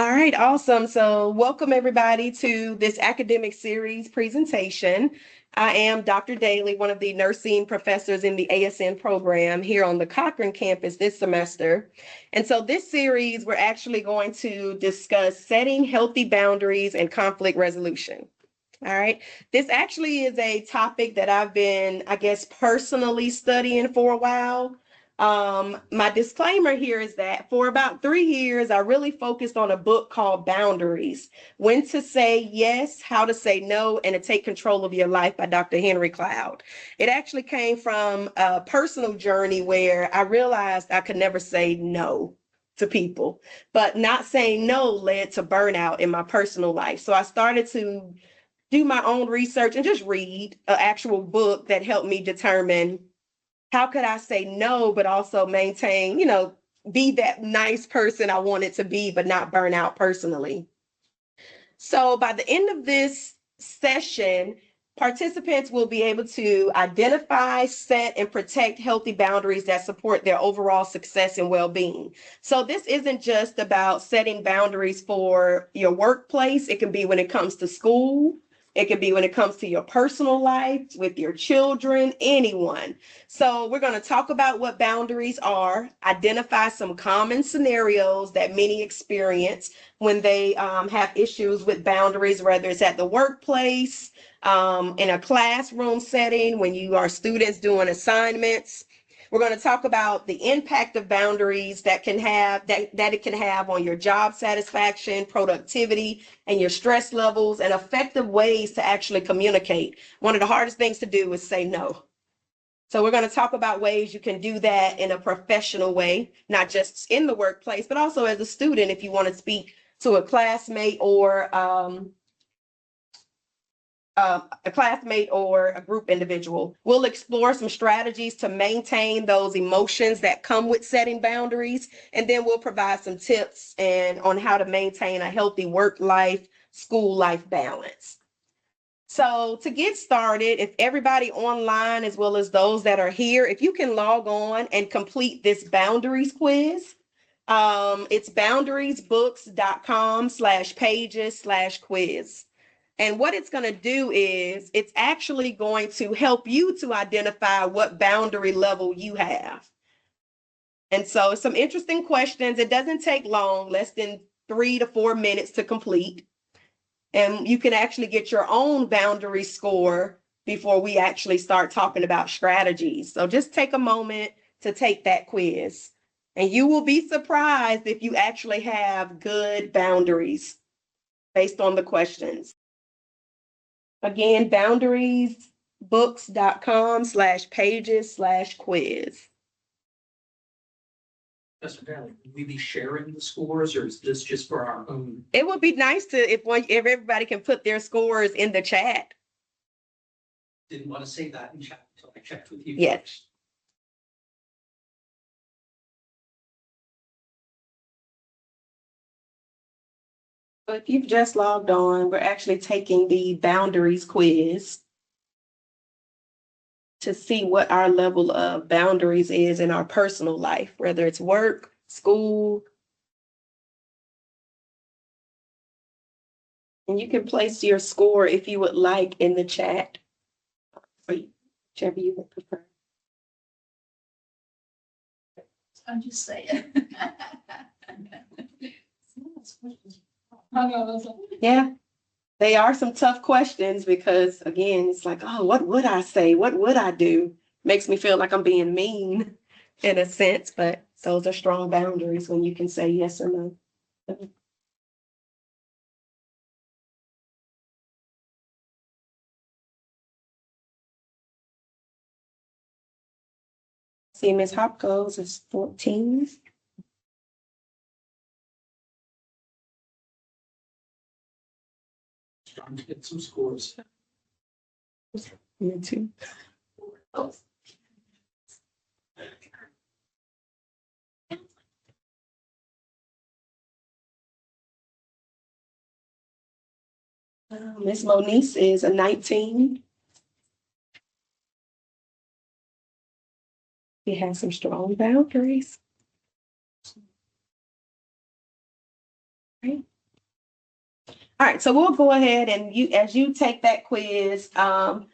All right, awesome. So welcome everybody to this academic series presentation. I am Dr. Daly, one of the nursing professors in the ASN program here on the Cochran campus this semester. And so this series, we're actually going to discuss setting healthy boundaries and conflict resolution. All right. This actually is a topic that I've been, I guess, personally studying for a while. My disclaimer here is that for about 3 years, I really focused on a book called Boundaries: When to Say Yes, How to Say No, and to Take Control of Your Life by Dr. Henry Cloud. It actually came from a personal journey where I realized I could never say no to people, but not saying no led to burnout in my personal life. So I started to do my own research and just read an actual book that helped me determine how could I say no, but also maintain, be that nice person I wanted to be, but not burn out personally. So by the end of this session, participants will be able to identify, set, and protect healthy boundaries that support their overall success and well-being. So this isn't just about setting boundaries for your workplace. It can be when it comes to school. It can be when it comes to your personal life, with your children, anyone. So we're going to talk about what boundaries are, identify some common scenarios that many experience when they have issues with boundaries, whether it's at the workplace, in a classroom setting, when you are students doing assignments. We're going to talk about the impact of boundaries that it can have on your job satisfaction, productivity, and your stress levels, and effective ways to actually communicate. One of the hardest things to do is say no. So we're going to talk about ways you can do that in a professional way, not just in the workplace, but also as a student if you want to speak to a classmate or a group individual. We'll explore some strategies to maintain those emotions that come with setting boundaries, and then we'll provide some tips on how to maintain a healthy work life, school life balance. So to get started, if everybody online, as well as those that are here, if you can log on and complete this boundaries quiz. It's boundariesbooks.com/pages/quiz. And what it's going to do is it's actually going to help you to identify what boundary level you have. And so some interesting questions. It doesn't take long, less than 3 to 4 minutes to complete. And you can actually get your own boundary score before we actually start talking about strategies. So just take a moment to take that quiz. And you will be surprised if you actually have good boundaries based on the questions. Again, boundariesbooks.com/pages/quiz. Mr. Daly, will we be sharing the scores, or is this just for our own? It would be nice if everybody can put their scores in the chat. Didn't want to say that in chat until I checked with you. Yes. So if you've just logged on, we're actually taking the boundaries quiz to see what our level of boundaries is in our personal life, whether it's work, school. And you can place your score if you would like in the chat, whichever you would prefer. I'm just saying. Yeah, they are some tough questions because, again, it's like, oh, what would I say? What would I do? Makes me feel like I'm being mean in a sense, but those are strong boundaries when you can say yes or no. See, Ms. Hopkins is 14. Trying to get some scores. Me too. Miss Monique is a 19. She has some strong boundaries. Right. All right, so we'll go ahead and as you take that quiz.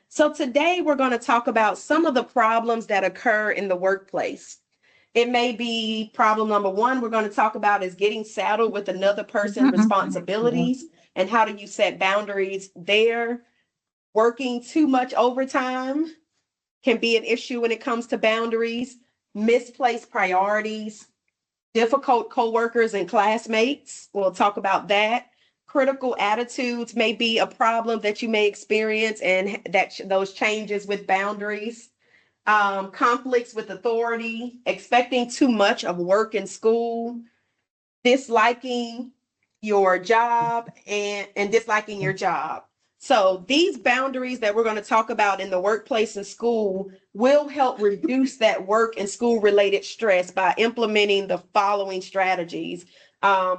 So today we're going to talk about some of the problems that occur in the workplace. It may be problem number one we're going to talk about is getting saddled with another person's responsibilities and how do you set boundaries there. Working too much overtime can be an issue when it comes to boundaries, misplaced priorities, difficult coworkers and classmates. We'll talk about that. Critical attitudes may be a problem that you may experience and that those changes with boundaries. Conflicts with authority, expecting too much of work and school, disliking your job and disliking your job. So these boundaries that we're going to talk about in the workplace and school will help reduce that work and school related stress by implementing the following strategies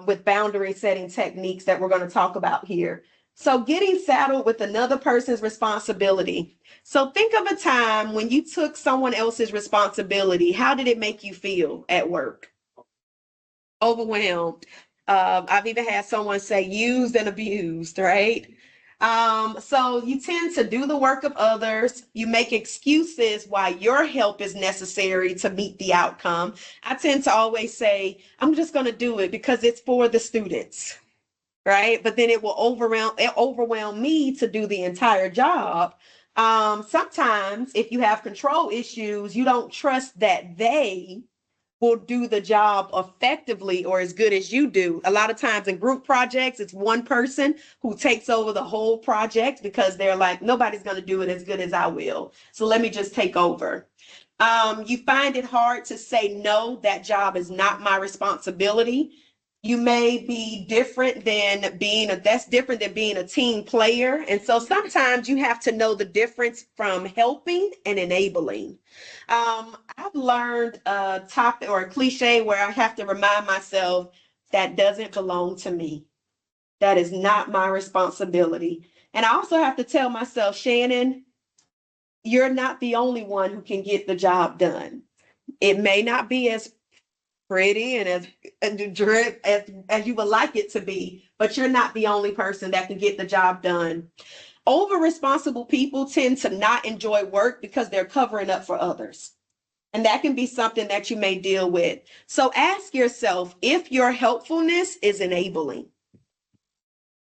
with boundary setting techniques that we're going to talk about here. So getting saddled with another person's responsibility. So think of a time when you took someone else's responsibility. How did it make you feel at work? Overwhelmed. I've even had someone say used and abused, right? So you tend to do the work of others. You make excuses why your help is necessary to meet the outcome. I tend to always say, I'm just going to do it because it's for the students, right? But then it will overwhelm me to do the entire job. Sometimes if you have control issues, you don't trust that they will do the job effectively or as good as you do. A lot of times in group projects, it's one person who takes over the whole project because they're like, nobody's going to do it as good as I will. So let me just take over. You find it hard to say, no, that job is not my responsibility. You may be different than that's different than being a team player. And so sometimes you have to know the difference from helping and enabling. I've learned a topic or a cliche where I have to remind myself that doesn't belong to me. That is not my responsibility. And I also have to tell myself, Shannon, you're not the only one who can get the job done. It may not be as pretty and as you would like it to be, but you're not the only person that can get the job done. Over responsible people tend to not enjoy work because they're covering up for others. And that can be something that you may deal with. So ask yourself if your helpfulness is enabling.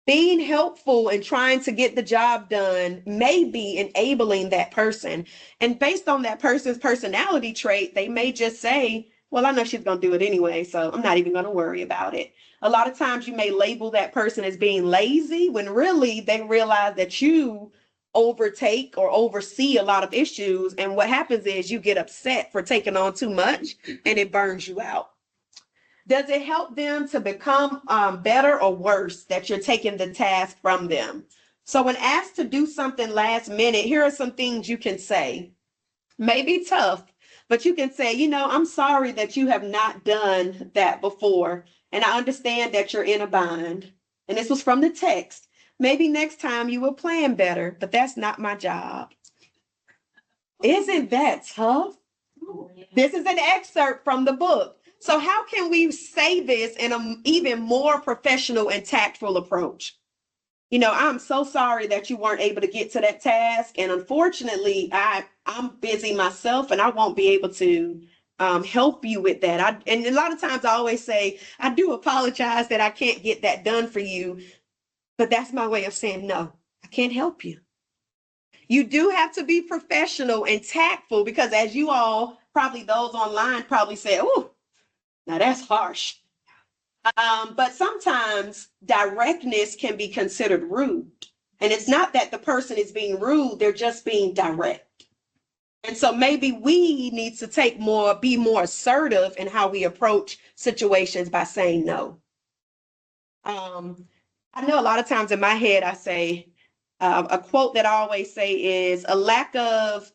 Being helpful and trying to get the job done may be enabling that person. And based on that person's personality trait, they may just say, well, I know she's going to do it anyway, so I'm not even going to worry about it. A lot of times you may label that person as being lazy when really they realize that you overtake or oversee a lot of issues. And what happens is you get upset for taking on too much and it burns you out. Does it help them to become better or worse that you're taking the task from them? So when asked to do something last minute, here are some things you can say. Maybe tough, but you can say, I'm sorry that you have not done that before. And I understand that you're in a bind. And this was from the text. Maybe next time you will plan better, but that's not my job. Isn't that tough? This is an excerpt from the book. So how can we say this in an even more professional and tactful approach? I'm so sorry that you weren't able to get to that task. And unfortunately, I'm busy myself and I won't be able to help you with that. And a lot of times I always say, I do apologize that I can't get that done for you. But that's my way of saying, no, I can't help you. You do have to be professional and tactful because as you all, probably those online probably say, oh, now that's harsh. But sometimes directness can be considered rude. And it's not that the person is being rude, they're just being direct. And so maybe we need to be more assertive in how we approach situations by saying no. I know a lot of times in my head, I say, a quote that I always say is, a lack of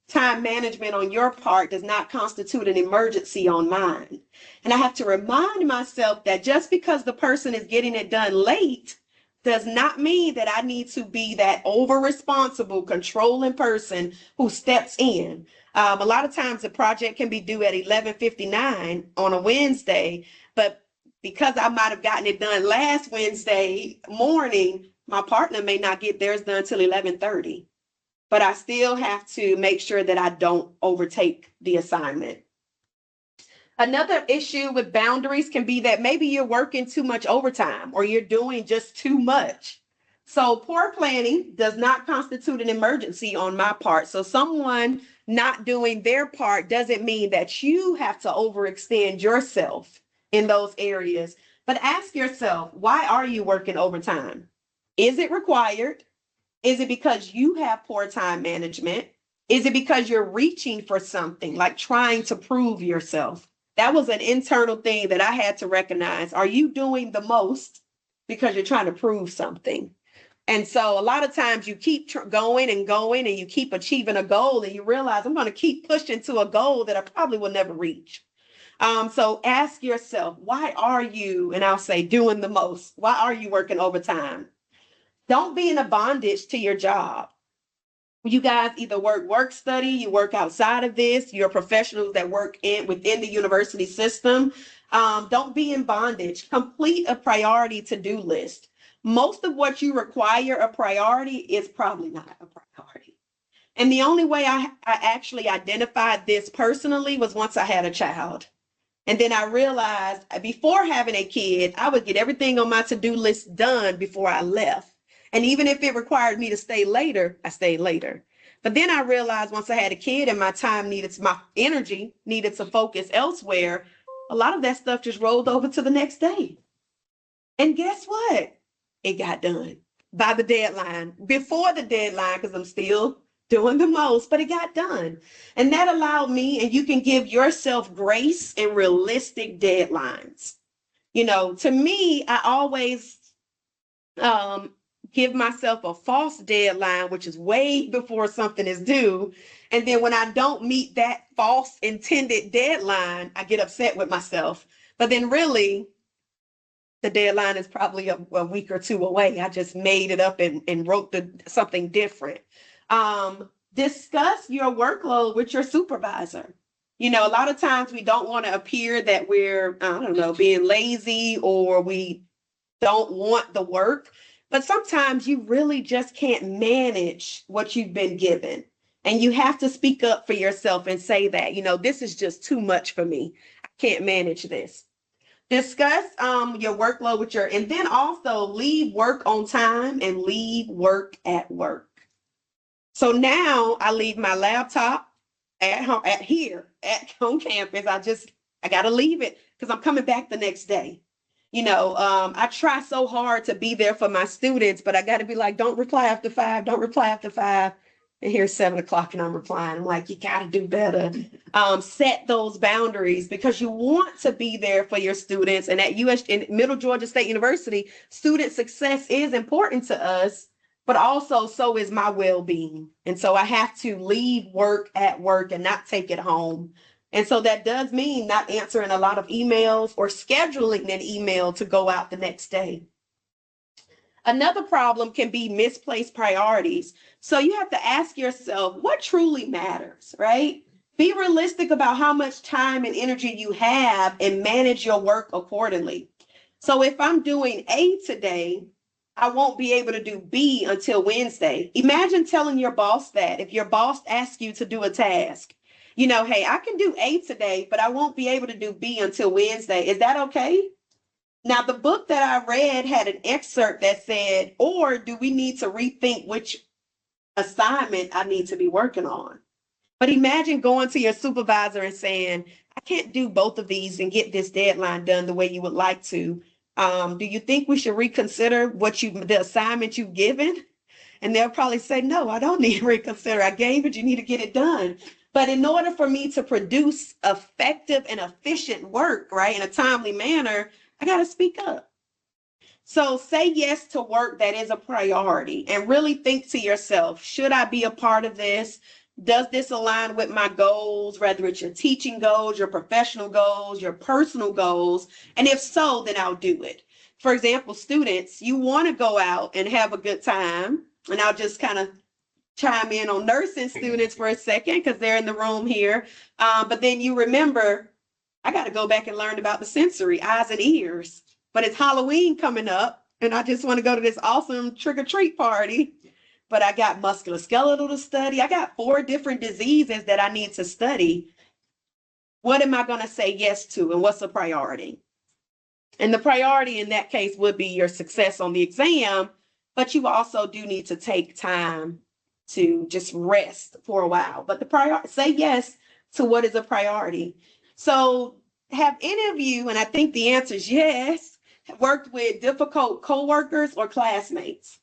time management on your part does not constitute an emergency on mine. And I have to remind myself that just because the person is getting it done late does not mean that I need to be that over-responsible, controlling person who steps in. A lot of times the project can be due at 11:59 on a Wednesday, but because I might have gotten it done last Wednesday morning, my partner may not get theirs done till 11:30. But I still have to make sure that I don't overtake the assignment. Another issue with boundaries can be that maybe you're working too much overtime or you're doing just too much. So poor planning does not constitute an emergency on my part. So someone not doing their part doesn't mean that you have to overextend yourself in those areas. But ask yourself, why are you working overtime? Is it required? Is it because you have poor time management? Is it because you're reaching for something, like trying to prove yourself? That was an internal thing that I had to recognize. Are you doing the most because you're trying to prove something? And so a lot of times you keep going and going and you keep achieving a goal and you realize I'm going to keep pushing to a goal that I probably will never reach. So ask yourself, why are you, and I'll say doing the most? Why are you working overtime? Don't be in a bondage to your job. You guys either work study, you work outside of this, you're professionals that work within the university system. Don't be in bondage. Complete a priority to-do list. Most of what you require a priority is probably not a priority. And the only way I actually identified this personally was once I had a child. And then I realized before having a kid, I would get everything on my to-do list done before I left. And even if it required me to stay later, I stayed later. But then I realized once I had a kid and my energy needed to focus elsewhere, a lot of that stuff just rolled over to the next day. And guess what? It got done by the deadline, before the deadline, because I'm still doing the most, but it got done. And that allowed me, and you can give yourself grace and realistic deadlines. To me, I always give myself a false deadline, which is way before something is due. And then when I don't meet that false intended deadline, I get upset with myself. But then really, the deadline is probably a week or two away. I just made it up and wrote something different. Discuss your workload with your supervisor. A lot of times we don't want to appear that we're, being lazy or we don't want the work. But sometimes you really just can't manage what you've been given. And you have to speak up for yourself and say that, this is just too much for me. I can't manage this. Discuss your workload with and then also leave work on time and leave work at work. So now I leave my laptop at home, at home campus. I got to leave it because I'm coming back the next day. I try so hard to be there for my students, but I got to be like, don't reply after 5, don't reply after 5. And here's 7:00 and I'm replying. I'm like, you got to do better. Set those boundaries because you want to be there for your students. And at in Middle Georgia State University, student success is important to us, but also so is my well-being. And so I have to leave work at work and not take it home. And so that does mean not answering a lot of emails or scheduling an email to go out the next day. Another problem can be misplaced priorities. So you have to ask yourself what truly matters, right? Be realistic about how much time and energy you have and manage your work accordingly. So if I'm doing A today, I won't be able to do B until Wednesday. Imagine telling your boss that if your boss asks you to do a task, hey, I can do A today, but I won't be able to do B until Wednesday. Is that okay? Now, the book that I read had an excerpt that said, or do we need to rethink which assignment I need to be working on? But imagine going to your supervisor and saying, I can't do both of these and get this deadline done the way you would like to. Do you think we should reconsider the assignment you've given? And they'll probably say, no, I don't need to reconsider. I gave it, you need to get it done. But in order for me to produce effective and efficient work, right, in a timely manner, I got to speak up. So say yes to work that is a priority and really think to yourself, should I be a part of this? Does this align with my goals, whether it's your teaching goals, your professional goals, your personal goals? And if so, then I'll do it. For example, students, you want to go out and have a good time. And I'll just kind of chime in on nursing students for a second because they're in the room here. But then you remember, I got to go back and learn about the sensory, eyes and ears. But it's Halloween coming up, and I just want to go to this awesome trick or treat party. But I got musculoskeletal to study. I got 4 different diseases that I need to study. What am I going to say yes to, and what's a priority? And the priority in that case would be your success on the exam, but you also do need to take time to just rest for a while. But the priority, say yes to what is a priority. So have any of you, and I think the answer is yes, worked with difficult coworkers or classmates?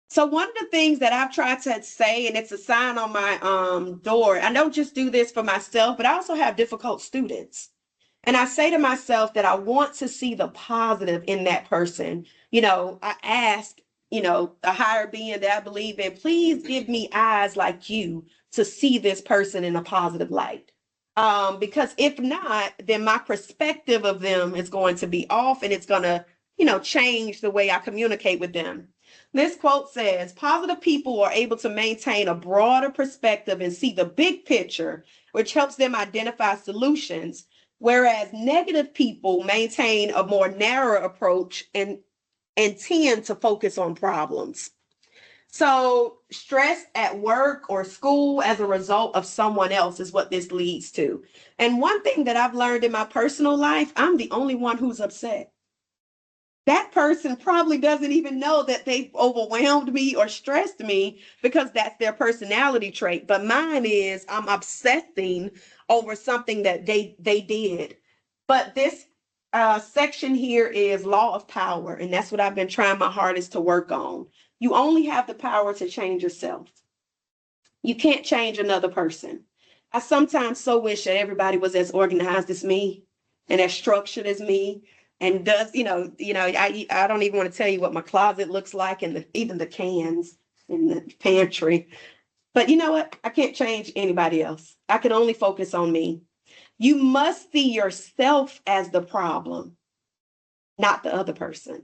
So one of the things that I've tried to say, and it's a sign on my door, I don't just do this for myself, but I also have difficult students. And I say to myself that I want to see the positive in that person. I ask, a higher being that I believe in, please give me eyes like you to see this person in a positive light. Because if not, then my perspective of them is going to be off, and it's going to, change the way I communicate with them. This quote says, positive people are able to maintain a broader perspective and see the big picture, which helps them identify solutions, whereas negative people maintain a more narrow approach and tend to focus on problems. So stress at work or school as a result of someone else is what this leads to. And one thing that I've learned in my personal life, I'm the only one who's upset. That person probably doesn't even know that they've overwhelmed me or stressed me, because that's their personality trait. But mine is I'm obsessing over something that they did. But this section here is law of power, and that's what I've been trying my hardest to work on. You only have the power to change yourself. You can't change another person. I sometimes so wish that everybody was as organized as me and as structured as me. And does, I don't even want to tell you what my closet looks like, and even the cans in the pantry. But you know what? I can't change anybody else. I can only focus on me. You must see yourself as the problem, not the other person.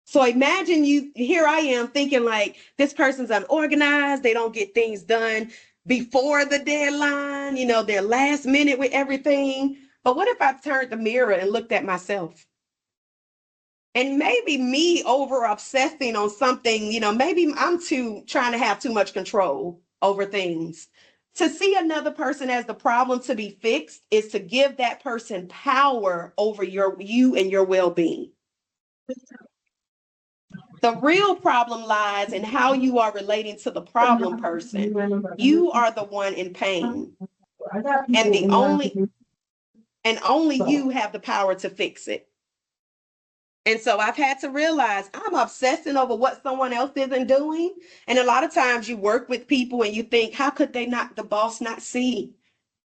So imagine here I am thinking like, this person's unorganized. They don't get things done before the deadline. They're last minute with everything. But what if I turned the mirror and looked at myself? And maybe me over obsessing on something, maybe I'm trying to have too much control over things. To see another person as the problem to be fixed is to give that person power over you and your well-being. The real problem lies in how you are relating to the problem person. You are the one in pain. And only you have the power to fix it. And so I've had to realize I'm obsessing over what someone else isn't doing. And a lot of times you work with people and you think, how could the boss not see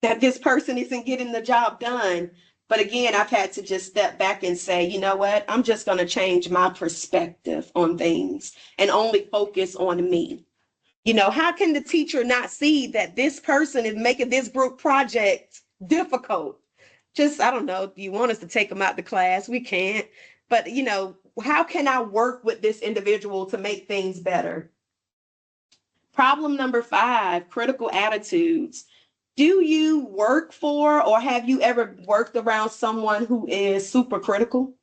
that this person isn't getting the job done? But again, I've had to just step back and say, you know what? I'm just going to change my perspective on things and only focus on me. How can the teacher not see that this person is making this group project difficult? I don't know, do you want us to take them out the class? We can't. But, how can I work with this individual to make things better? Problem number 5, critical attitudes. Do you work for, or have you ever worked around someone who is super critical?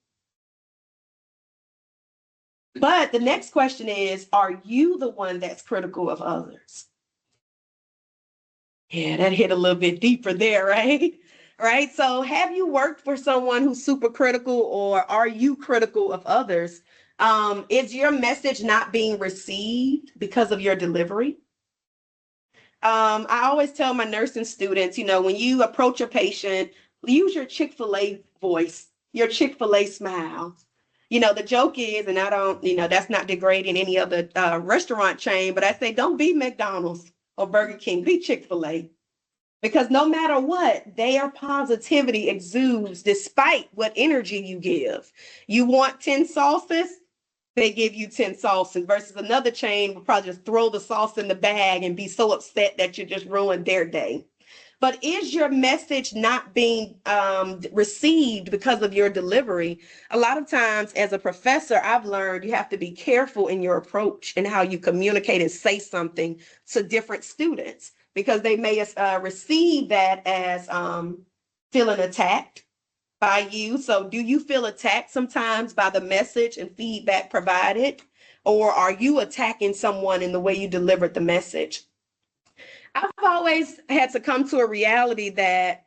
But the next question is, are you the one that's critical of others? Yeah, that hit a little bit deeper there, right? Right. So have you worked for someone who's super critical, or are you critical of others? Is your message not being received because of your delivery? I always tell my nursing students, when you approach a patient, use your Chick-fil-A voice, your Chick-fil-A smile. The joke is, and I don't, that's not degrading any other restaurant chain, but I say, don't be McDonald's or Burger King, be Chick-fil-A. Because no matter what, their positivity exudes despite what energy you give. You want 10 sauces, they give you 10 sauces, versus another chain will probably just throw the sauce in the bag and be so upset that you just ruined their day. But is your message not being received because of your delivery? A lot of times as a professor, I've learned you have to be careful in your approach and how you communicate and say something to different students, because they may receive that as feeling attacked by you. So do you feel attacked sometimes by the message and feedback provided? Or are you attacking someone in the way you delivered the message? I've always had to come to a reality that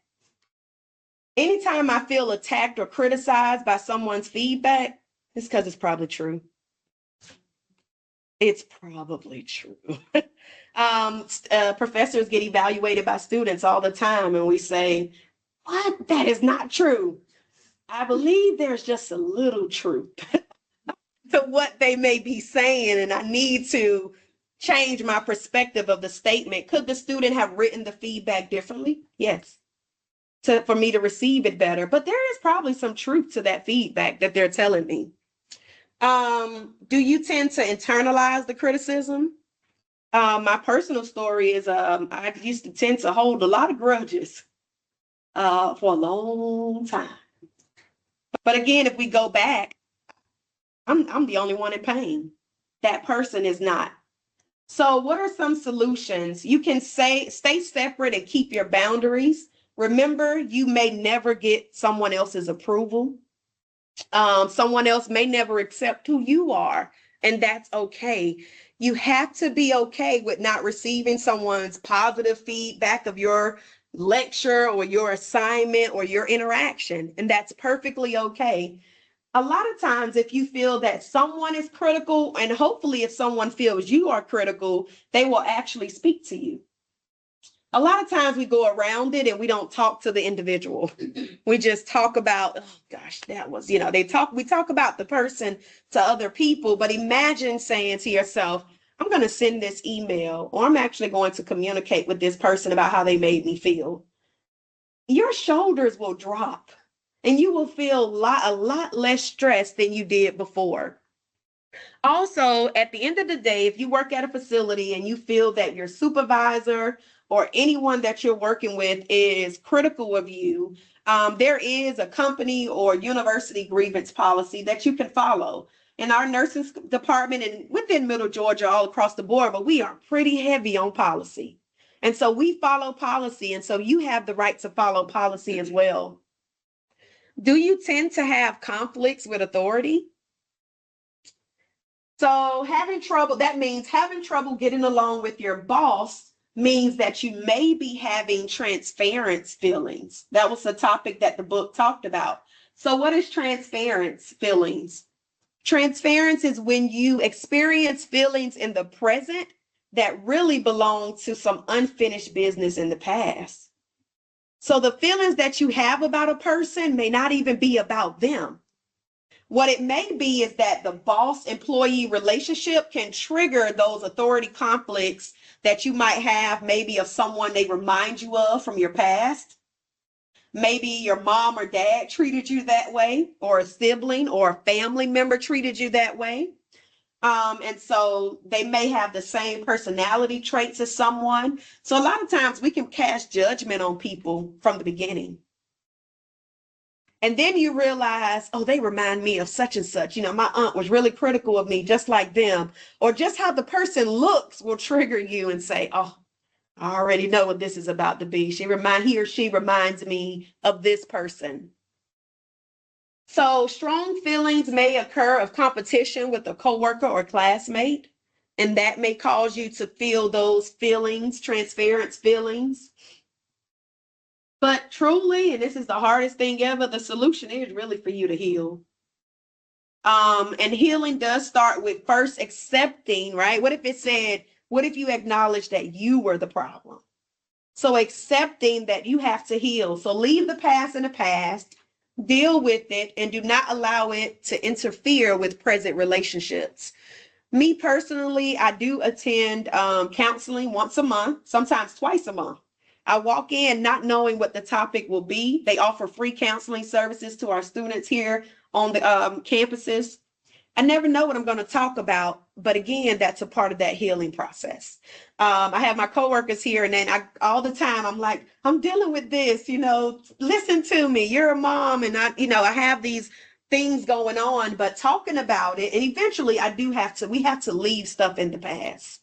anytime I feel attacked or criticized by someone's feedback, it's because it's probably true. It's probably true. Professors get evaluated by students all the time, and we say, what? That is not true. I believe there's just a little truth to what they may be saying, and I need to change my perspective of the statement. Could the student have written the feedback differently? Yes. For me to receive it better. But there is probably some truth to that feedback that they're telling me. Do you tend to internalize the criticism? My personal story is I used to tend to hold a lot of grudges for a long time. But again, if we go back, I'm the only one in pain. That person is not. So what are some solutions? You can stay separate and keep your boundaries. Remember, you may never get someone else's approval. Someone else may never accept who you are, and that's okay. You have to be okay with not receiving someone's positive feedback of your lecture or your assignment or your interaction, and that's perfectly okay. A lot of times, if you feel that someone is critical, and hopefully if someone feels you are critical, they will actually speak to you. A lot of times we go around it and we don't talk to the individual. We just talk about, oh gosh, that was, we talk about the person to other people, but imagine saying to yourself, I'm going to send this email, or I'm actually going to communicate with this person about how they made me feel. Your shoulders will drop and you will feel a lot less stressed than you did before. Also, at the end of the day, if you work at a facility and you feel that your supervisor or anyone that you're working with is critical of you, there is a company or university grievance policy that you can follow. In our nursing department and within Middle Georgia, all across the board, but we are pretty heavy on policy. And so we follow policy. And so you have the right to follow policy as well. Do you tend to have conflicts with authority? So that means having trouble getting along with your boss means that you may be having transference feelings. That was the topic that the book talked about. So what is transference feelings? Transference is when you experience feelings in the present that really belong to some unfinished business in the past. So the feelings that you have about a person may not even be about them. What it may be is that the boss-employee relationship can trigger those authority conflicts that you might have, maybe of someone they remind you of from your past. Maybe your mom or dad treated you that way, or a sibling or a family member treated you that way. And so they may have the same personality traits as someone. So a lot of times we can cast judgment on people from the beginning. And then you realize, oh, they remind me of such and such. My aunt was really critical of me, just like them. Or just how the person looks will trigger you and say, oh, I already know what this is about to be. He or she reminds me of this person. So strong feelings may occur of competition with a coworker or classmate, and that may cause you to feel those feelings, transference feelings. But truly, and this is the hardest thing ever, the solution is really for you to heal. And healing does start with first accepting, right? What if you acknowledge that you were the problem? So accepting that you have to heal. So leave the past in the past, deal with it, and do not allow it to interfere with present relationships. Me personally, I do attend counseling once a month, sometimes twice a month. I walk in not knowing what the topic will be. They offer free counseling services to our students here on the campuses. I never know what I'm going to talk about, but again, that's a part of that healing process. I have my coworkers here, and then all the time I'm like, I'm dealing with this, listen to me. You're a mom, and I have these things going on, but talking about it, and eventually we have to leave stuff in the past.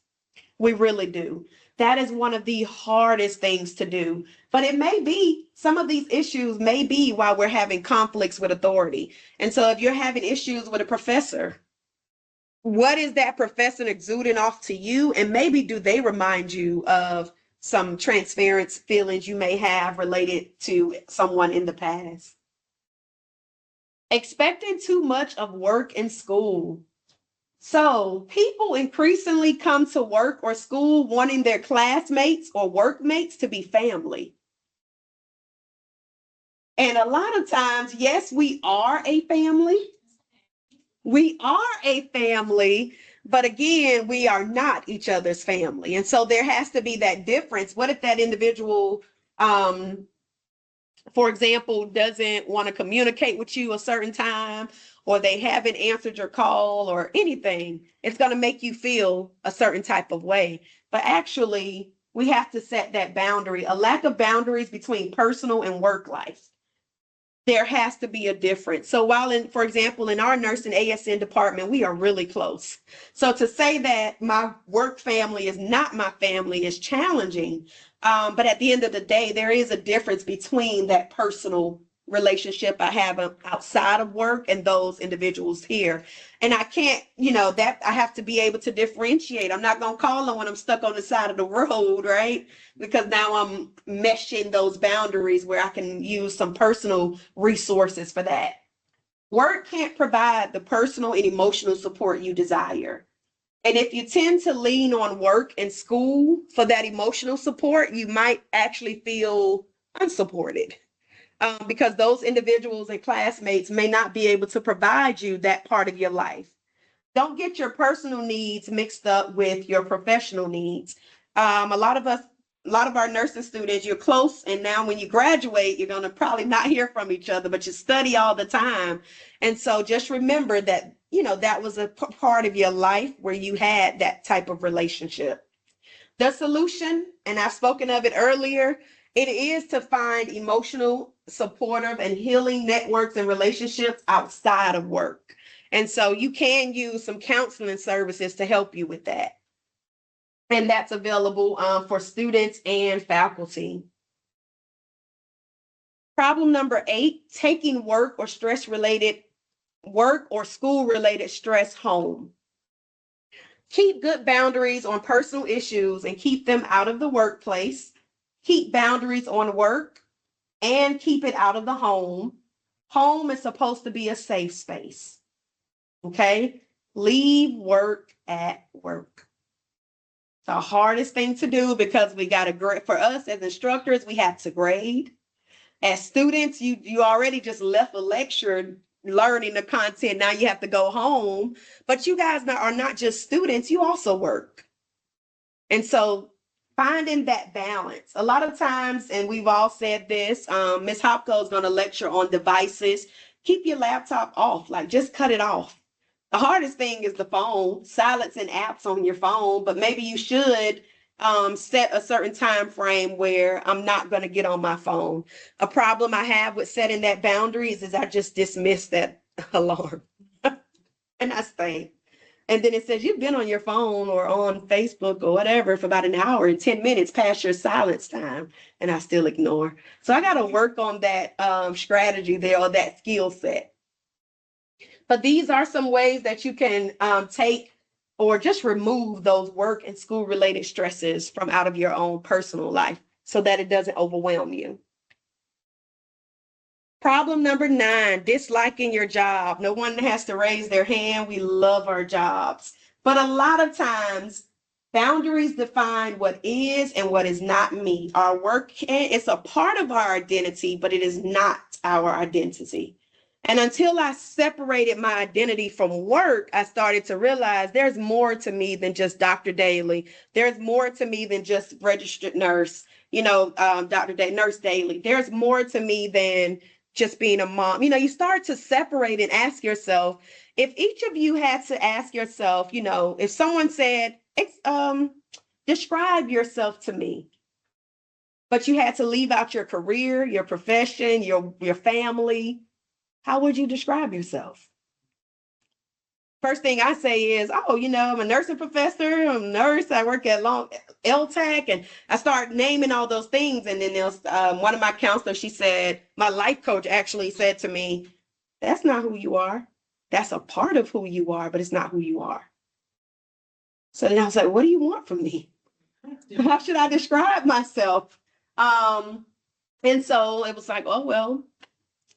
We really do. That is one of the hardest things to do. But it may be, some of these issues may be why we're having conflicts with authority. And so if you're having issues with a professor, what is that professor exuding off to you? And maybe do they remind you of some transference feelings you may have related to someone in the past? Expecting too much of work and school. So people increasingly come to work or school wanting their classmates or workmates to be family. And a lot of times, yes, we are a family. We are a family, but again, we are not each other's family. And so there has to be that difference. What if that individual, for example, doesn't want to communicate with you a certain time, or they haven't answered your call or anything? It's going to make you feel a certain type of way. But actually, we have to set that boundary. A lack of boundaries between personal and work life, there has to be a difference. So while for example, in our nursing ASN department, we are really close. So to say that my work family is not my family is challenging. But at the end of the day, there is a difference between that personal relationship I have outside of work and those individuals here. And I can't, that I have to be able to differentiate. I'm not going to call them when I'm stuck on the side of the road, right? Because now I'm meshing those boundaries where I can use some personal resources for that. Work can't provide the personal and emotional support you desire. And if you tend to lean on work and school for that emotional support, you might actually feel unsupported. Because those individuals and classmates may not be able to provide you that part of your life. Don't get your personal needs mixed up with your professional needs. A lot of our nursing students, you're close, and now when you graduate, you're going to probably not hear from each other, but you study all the time. And so just remember that, that was a part of your life where you had that type of relationship. The solution, and I've spoken of it earlier, it is to find emotional, supportive, and healing networks and relationships outside of work. And so you can use some counseling services to help you with that. And that's available for students and faculty. Problem number 8, taking work or school-related stress home. Keep good boundaries on personal issues and keep them out of the workplace. Keep boundaries on work and keep it out of the home. Home is supposed to be a safe space. Okay? Leave work at work. The hardest thing to do because we got to grade. For us as instructors, we have to grade. As students, you already just left a lecture learning the content. Now you have to go home. But you guys are not just students, you also work. And so finding that balance. A lot of times, and we've all said this, Ms. Hopko is going to lecture on devices. Keep your laptop off, like just cut it off. The hardest thing is the phone, silencing apps on your phone, but maybe you should set a certain time frame where I'm not going to get on my phone. A problem I have with setting that boundaries is I just dismiss that alarm and I stay. And then it says you've been on your phone or on Facebook or whatever for about an hour and 10 minutes past your silence time, and I still ignore. So I got to work on that strategy there, or that skill set. But these are some ways that you can take or just remove those work and school related stresses from out of your own personal life so that it doesn't overwhelm you. Problem number 9, disliking your job. No one has to raise their hand. We love our jobs. But a lot of times, boundaries define what is and what is not me. Our work, it's a part of our identity, but it is not our identity. And until I separated my identity from work, I started to realize there's more to me than just Dr. Daly. There's more to me than just registered nurse, Nurse Daly. There's more to me than just being a mom. You start to separate and ask yourself, if each of you had to ask yourself, if someone said, describe yourself to me, but you had to leave out your career, your profession, your family, how would you describe yourself? First thing I say is, oh, I'm a nursing professor, I'm a nurse, I work at Long LTAC, and I start naming all those things. And then there's one of my counselors, she said, my life coach actually said to me, that's not who you are. That's a part of who you are, but it's not who you are. So then I was like, what do you want from me? How should I describe myself? And so it was like, oh, well,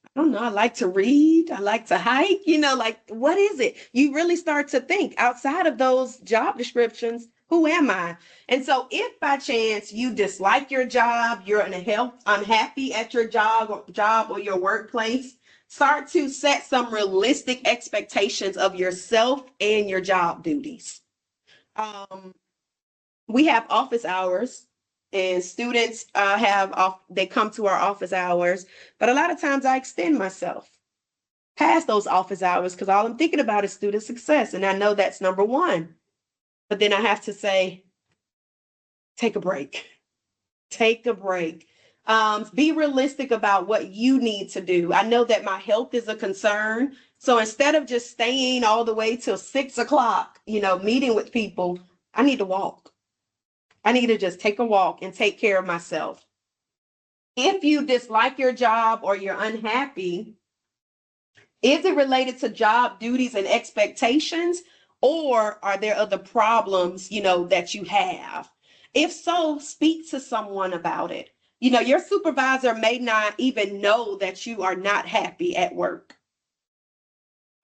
I don't know. I like to read. I like to hike. Like, what is it? You really start to think outside of those job descriptions. Who am I? And so if by chance you dislike your job, you're unhappy at your job or your workplace, start to set some realistic expectations of yourself and your job duties. We have office hours, and students they come to our office hours, but a lot of times I extend myself past those office hours because all I'm thinking about is student success, and I know that's number one. But then I have to say, take a break. Take a break. Be realistic about what you need to do. I know that my health is a concern. So instead of just staying all the way till 6:00, meeting with people, I need to walk. I need to just take a walk and take care of myself. If you dislike your job or you're unhappy, is it related to job duties and expectations, or are there other problems, that you have? If so, speak to someone about it. Your supervisor may not even know that you are not happy at work.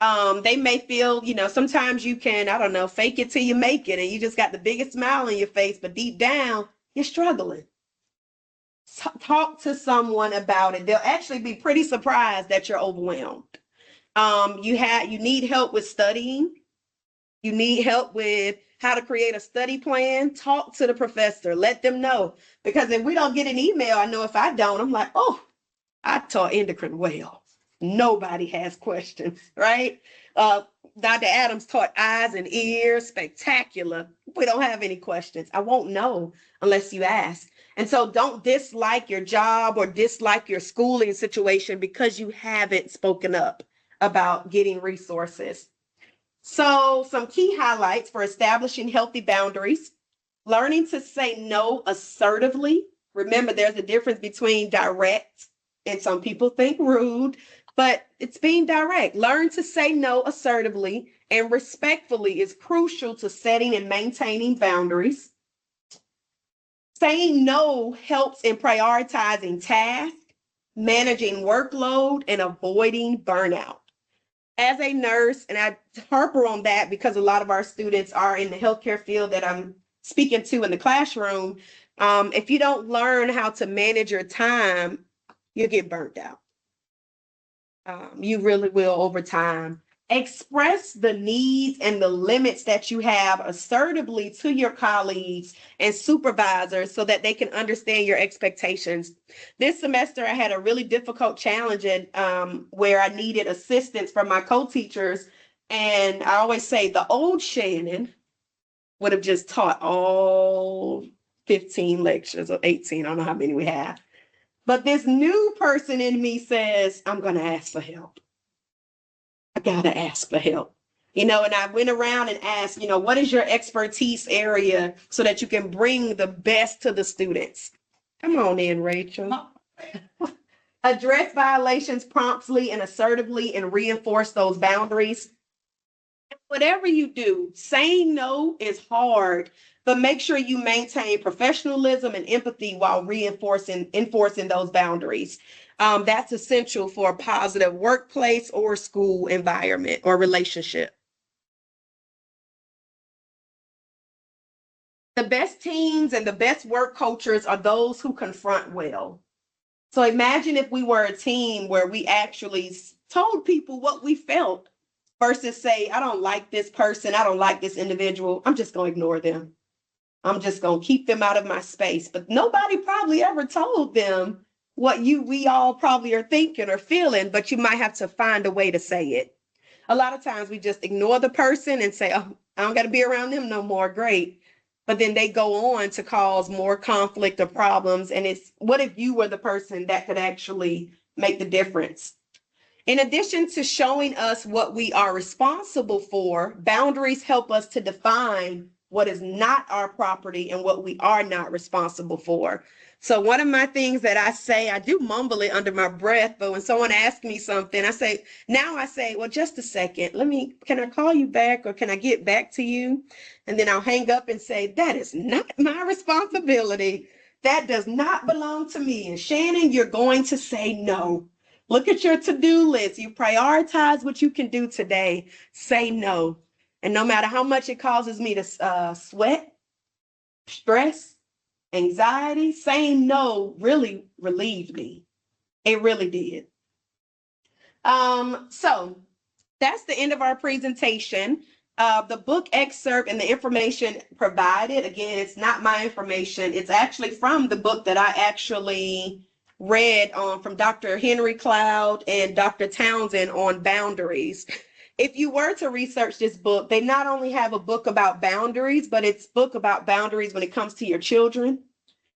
They may feel, sometimes you can, I don't know, fake it till you make it, and you just got the biggest smile on your face, but deep down, you're struggling. Talk to someone about it. They'll actually be pretty surprised that you're overwhelmed. You need help with studying. You need help with how to create a study plan. Talk to the professor. Let them know. Because if we don't get an email, I know if I don't, I'm like, oh, I taught endocrine well. Nobody has questions, right? Dr. Adams taught eyes and ears, spectacular. We don't have any questions. I won't know unless you ask. And so don't dislike your job or dislike your schooling situation because you haven't spoken up about getting resources. So some key highlights for establishing healthy boundaries: learning to say no assertively. Remember, there's a difference between direct and some people think rude, but it's being direct. Learn to say no assertively and respectfully is crucial to setting and maintaining boundaries. Saying no helps in prioritizing tasks, managing workload, and avoiding burnout. As a nurse, and I harper on that because a lot of our students are in the healthcare field that I'm speaking to in the classroom, if you don't learn how to manage your time, you'll get burnt out. You really will over time. Express the needs and the limits that you have assertively to your colleagues and supervisors so that they can understand your expectations. This semester, I had a really difficult challenge where I needed assistance from my co-teachers. And I always say the old Shannon would have just taught all 15 lectures or 18, I don't know how many we have. But this new person in me says, I'm going to ask for help. I got to ask for help. And I went around and asked, what is your expertise area so that you can bring the best to the students? Come on in, Rachel. Address violations promptly and assertively and reinforce those boundaries. Whatever you do, saying no is hard, but make sure you maintain professionalism and empathy while enforcing those boundaries. That's essential for a positive workplace or school environment or relationship. The best teams and the best work cultures are those who confront well. So imagine if we were a team where we actually told people what we felt versus say, I don't like this person, I don't like this individual, I'm just going to ignore them. I'm just going to keep them out of my space. But nobody probably ever told them what we all probably are thinking or feeling, but you might have to find a way to say it. A lot of times we just ignore the person and say, oh, I don't got to be around them no more. Great. But then they go on to cause more conflict or problems. And what if you were the person that could actually make the difference? In addition to showing us what we are responsible for, boundaries help us to define what is not our property and what we are not responsible for. So one of my things that I say, I do mumble it under my breath, but when someone asks me something, I say, well, just a second, can I call you back or can I get back to you? And then I'll hang up and say, that is not my responsibility. That does not belong to me. And Shannon, you're going to say no. Look at your to-do list. You prioritize what you can do today. Say no. And no matter how much it causes me to sweat, stress, anxiety, saying no really relieved me. It really did. So that's the end of our presentation. The book excerpt and the information provided, again, it's not my information. It's actually from the book that I actually read from Dr. Henry Cloud and Dr. Townsend on boundaries. If you were to research this book, they not only have a book about boundaries, but it's a book about boundaries when it comes to your children,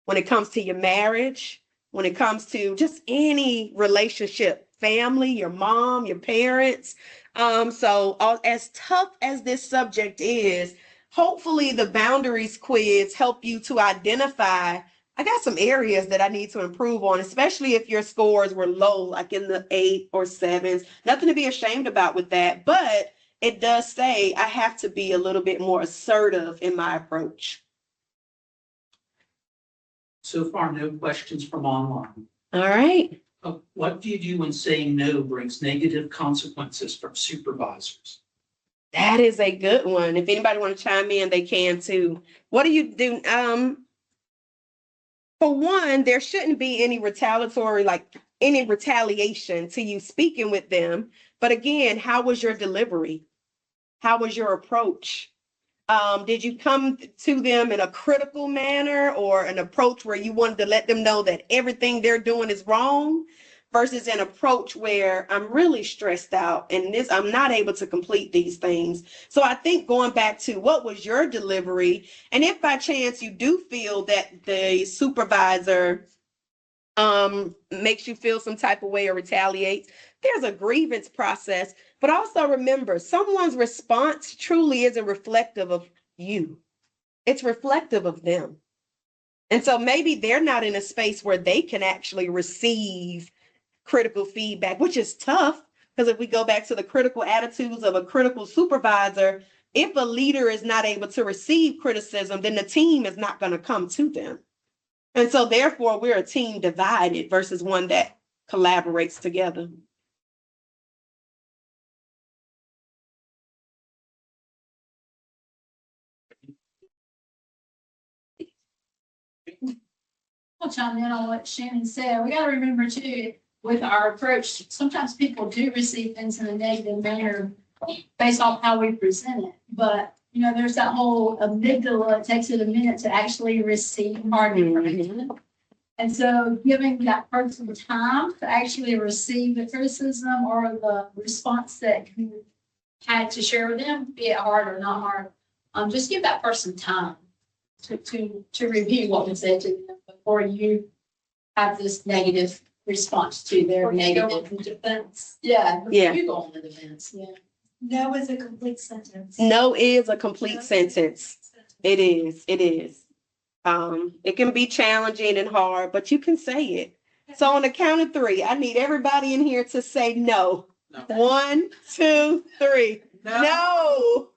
when it comes to your marriage, when it comes to just any relationship, family, your mom, your parents. So as tough as this subject is, hopefully the boundaries quiz help you to identify, I got some areas that I need to improve on, especially if your scores were low, like in the 8 or 7s. Nothing to be ashamed about with that, but it does say I have to be a little bit more assertive in my approach. So far, no questions from online. All right. What do you do when saying no brings negative consequences from supervisors? That is a good one. If anybody want to chime in, they can too. What do you do? For one, there shouldn't be any retaliation to you speaking with them. But again, how was your delivery? How was your approach? Did you come to them in a critical manner or an approach where you wanted to let them know that everything they're doing is wrong versus an approach where I'm really stressed out and I'm not able to complete these things? So I think going back to what was your delivery, and if by chance you do feel that the supervisor makes you feel some type of way or retaliates, there's a grievance process. But also remember, someone's response truly isn't reflective of you. It's reflective of them. And so maybe they're not in a space where they can actually receive critical feedback, which is tough, because if we go back to the critical attitudes of a critical supervisor, if a leader is not able to receive criticism, then the team is not going to come to them. And so therefore, we're a team divided versus one that collaborates together. I'll chime in on what Shannon said. We got to remember too, with our approach, sometimes people do receive things in a negative manner based off how we present it. But, there's that whole amygdala, it takes it a minute to actually receive hard information. And so giving that person time to actually receive the criticism or the response that you had to share with them, be it hard or not hard, just give that person time to review what was said to them before you have this negative response to their negative defense. Yeah. Yeah. You go on the defense. Yeah. No is a complete sentence. No is a complete sentence. It is. It is. It can be challenging and hard, but you can say it. So on the count of 3, I need everybody in here to say no. No. 1, 2, 3. No.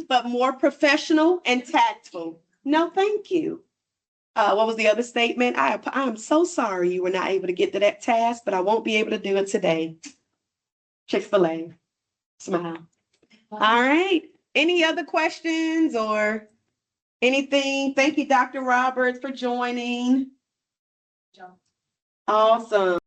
But more professional and tactful. No, thank you. What was the other statement? I'm so sorry you were not able to get to that task, but I won't be able to do it today. Chick-fil-A. Smile. All right. Any other questions or anything? Thank you, Dr. Roberts, for joining. Awesome.